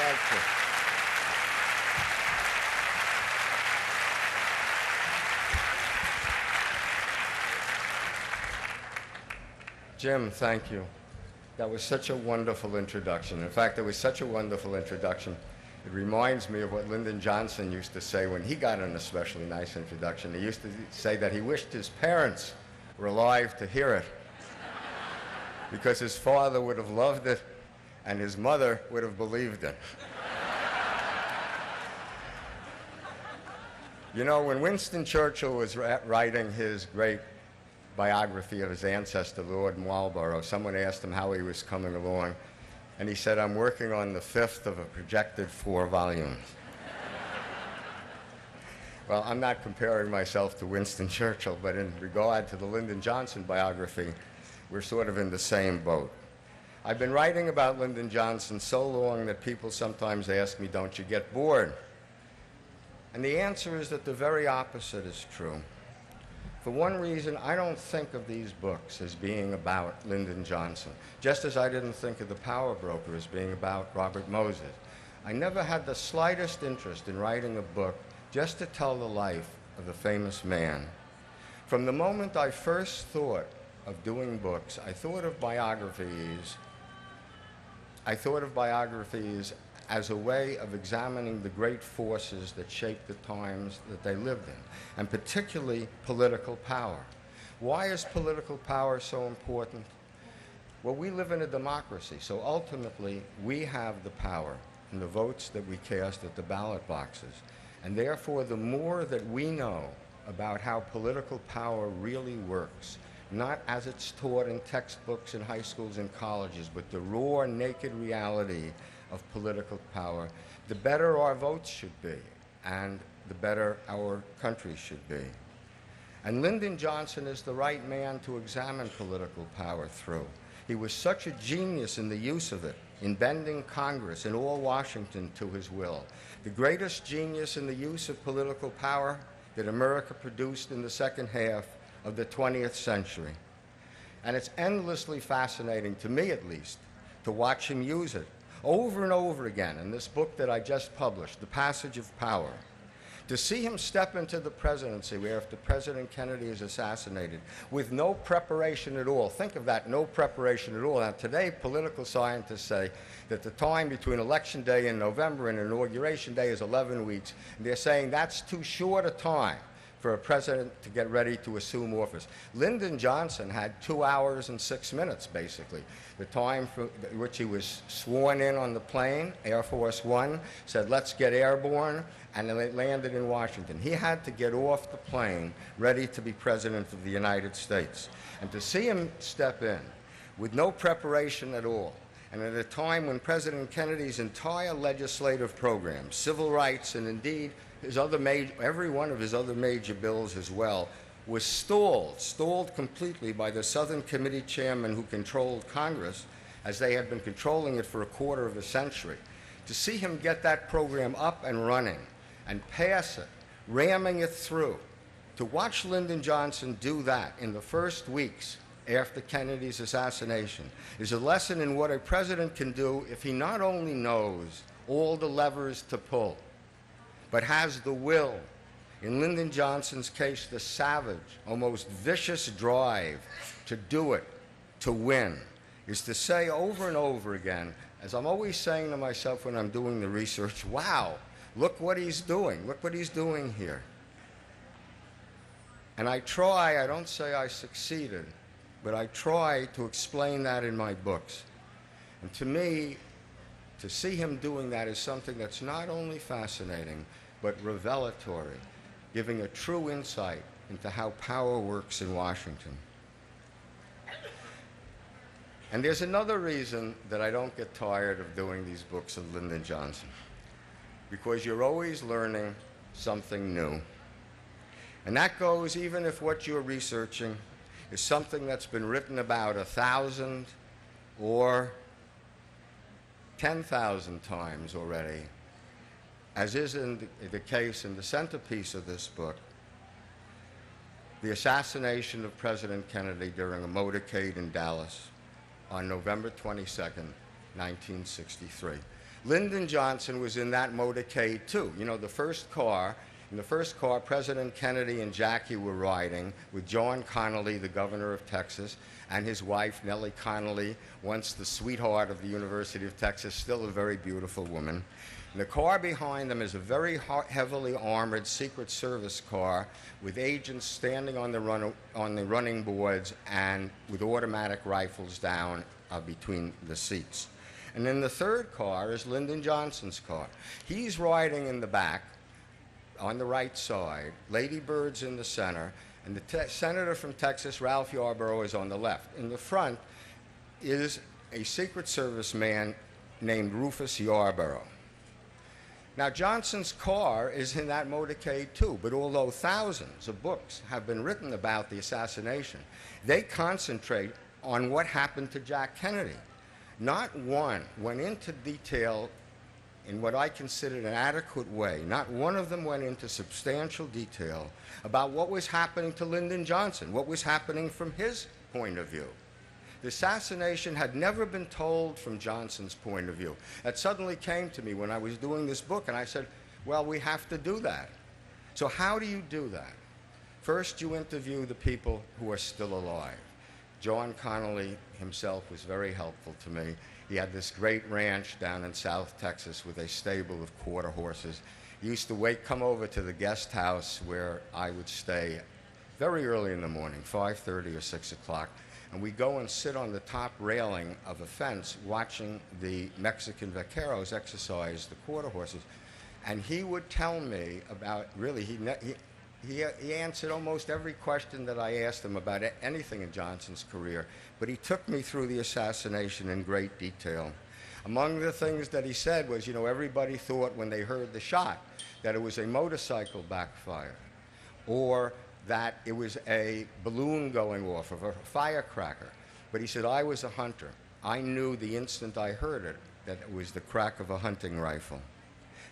Thank you. Jim, thank you. That was such a wonderful introduction. In fact, it was such a wonderful introduction. It reminds me of what Lyndon Johnson used to say when he got an especially nice introduction. He used to say that he wished his parents were alive to hear it because his father would have loved it and his mother would have believed it. You know, when Winston Churchill was writing his great biography of his ancestor, Lord Marlborough, someone asked him how he was coming along, and he said, "I'm working on the 5th of a projected 4 volumes." Well, I'm not comparing myself to Winston Churchill, but in regard to the Lyndon Johnson biography, we're sort of in the same boat. I've been writing about Lyndon Johnson so long that people sometimes ask me, "Don't you get bored?" And the answer is that the very opposite is true. For one reason, I don't think of these books as being about Lyndon Johnson, just as I didn't think of The Power Broker as being about Robert Moses. I never had the slightest interest in writing a book just to tell the life of a famous man. From the moment I first thought of doing books, I thought of biographies as a way of examining the great forces that shaped the times that they lived in, and particularly political power. Why is political power so important? Well, we live in a democracy, so ultimately we have the power in the votes that we cast at the ballot boxes. And therefore, the more that we know about how political power really works, not as it's taught in textbooks in high schools and colleges, but the raw, naked reality of political power, the better our votes should be, and the better our country should be. And Lyndon Johnson is the right man to examine political power through. He was such a genius in the use of it, in bending Congress and all Washington to his will. The greatest genius in the use of political power that America produced in the second half of the 20th century. And it's endlessly fascinating, to me at least, to watch him use it over and over again in this book that I just published, The Passage of Power. To see him step into the presidency after President Kennedy is assassinated with no preparation at all. Think of that, no preparation at all. Now, today, political scientists say that the time between Election Day in November and Inauguration Day is 11 weeks. And they're saying that's too short a time for a president to get ready to assume office. Lyndon Johnson had 2 hours and 6 minutes, basically. The time for which he was sworn in on the plane, Air Force One, said, "Let's get airborne," and then it landed in Washington. He had to get off the plane ready to be President of the United States. And to see him step in with no preparation at all, and at a time when President Kennedy's entire legislative program, civil rights, and indeed every one of his other major bills as well, was stalled completely by the Southern Committee chairmen who controlled Congress, as they had been controlling it for a quarter of a century. To see him get that program up and running and pass it, ramming it through, to watch Lyndon Johnson do that in the first weeks after Kennedy's assassination is a lesson in what a president can do if he not only knows all the levers to pull, but has the will, in Lyndon Johnson's case, the savage, almost vicious drive to do it, to win, is to say over and over again, as I'm always saying to myself when I'm doing the research, wow, look what he's doing here. And I don't say I succeeded, but I try to explain that in my books. And to me, to see him doing that is something that's not only fascinating, but revelatory, giving a true insight into how power works in Washington. And there's another reason that I don't get tired of doing these books of Lyndon Johnson, because you're always learning something new. And that goes even if what you're researching is something that's been written about 1,000 or 10,000 times already, as is in the case in the centerpiece of this book, the assassination of President Kennedy during a motorcade in Dallas on November 22nd, 1963. Lyndon Johnson was in that motorcade too. You know, in the first car, President Kennedy and Jackie were riding with John Connally, the governor of Texas, and his wife, Nellie Connally, once the sweetheart of the University of Texas, still a very beautiful woman. And the car behind them is a very heavily armored Secret Service car with agents standing on the running boards and with automatic rifles down between the seats. And in the third car is Lyndon Johnson's car. He's riding in the back on the right side, Lady Bird's in the center, and the senator from Texas, Ralph Yarborough, is on the left. In the front is a Secret Service man named Rufus Yarborough. Now, Johnson's car is in that motorcade too, but although thousands of books have been written about the assassination, they concentrate on what happened to Jack Kennedy. Not one went into detail in what I considered an adequate way. Not one of them went into substantial detail about what was happening to Lyndon Johnson, what was happening from his point of view. The assassination had never been told from Johnson's point of view. That suddenly came to me when I was doing this book, and I said, well, we have to do that. So how do you do that? First, you interview the people who are still alive. John Connally himself was very helpful to me. He had this great ranch down in South Texas with a stable of quarter horses. He used to come over to the guest house where I would stay very early in the morning, 5:30 or 6 o'clock, and we'd go and sit on the top railing of a fence watching the Mexican vaqueros exercise the quarter horses. And he would tell me about, really, he answered almost every question that I asked him about anything in Johnson's career, but he took me through the assassination in great detail. Among the things that he said was, you know, everybody thought when they heard the shot that it was a motorcycle backfire, or that it was a balloon going off of a firecracker. But he said, I was a hunter. I knew the instant I heard it that it was the crack of a hunting rifle.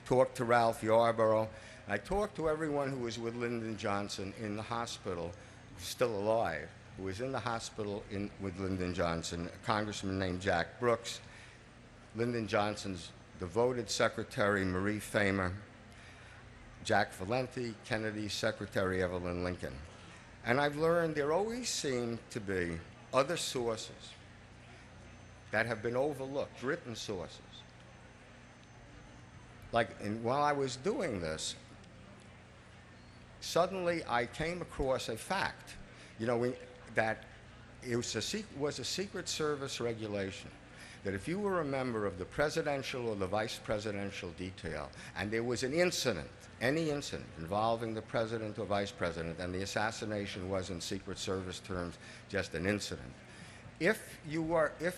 Talked to Ralph Yarborough. I talked to everyone who was with Lyndon Johnson in the hospital, still alive, who was in the hospital with Lyndon Johnson, a congressman named Jack Brooks, Lyndon Johnson's devoted secretary, Marie Famer, Jack Valenti, Kennedy's secretary, Evelyn Lincoln. And I've learned there always seem to be other sources that have been overlooked, written sources. While I was doing this, suddenly I came across a fact, that it was a Secret Service regulation that if you were a member of the presidential or the vice presidential detail, and there was an incident, any incident involving the president or vice president, and the assassination was in Secret Service terms just an incident, if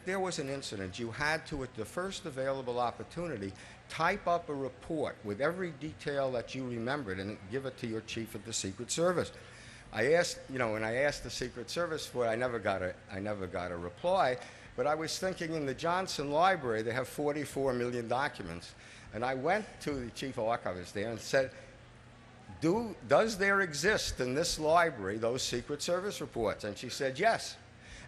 there was an incident, you had to, at the first available opportunity, type up a report with every detail that you remembered and give it to your chief of the Secret Service. I asked, when I asked the Secret Service for it, I never got a reply. But I was thinking, in the Johnson Library, they have 44 million documents, and I went to the chief archivist there and said, does there exist in this library those Secret Service reports? And she said yes.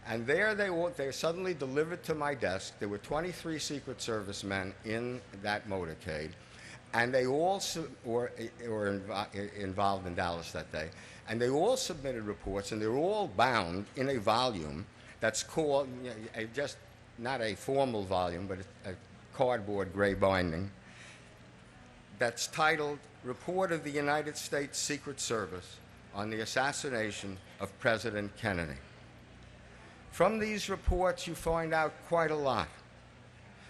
And there they suddenly delivered to my desk. There were 23 Secret Service men in that motorcade, and they all were involved in Dallas that day. And they all submitted reports, and they were all bound in a volume that's called, just not a formal volume, but a cardboard gray binding, that's titled Report of the United States Secret Service on the Assassination of President Kennedy. From these reports, you find out quite a lot.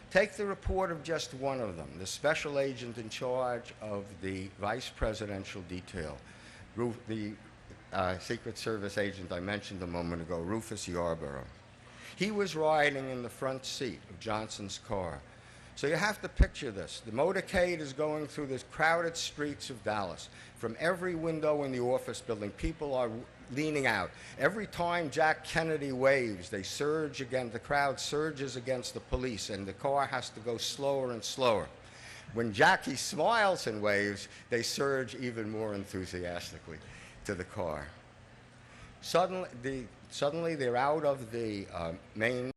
Take the report of just one of them, the special agent in charge of the vice presidential detail, the Secret Service agent I mentioned a moment ago, Rufus Yarborough. He was riding in the front seat of Johnson's car. So you have to picture this. The motorcade is going through the crowded streets of Dallas. From every window in the office building, people are leaning out. Every time Jack Kennedy waves, the crowd surges against the police, and the car has to go slower and slower. When Jackie smiles and waves, they surge even more enthusiastically to the car. Suddenly they're out of the main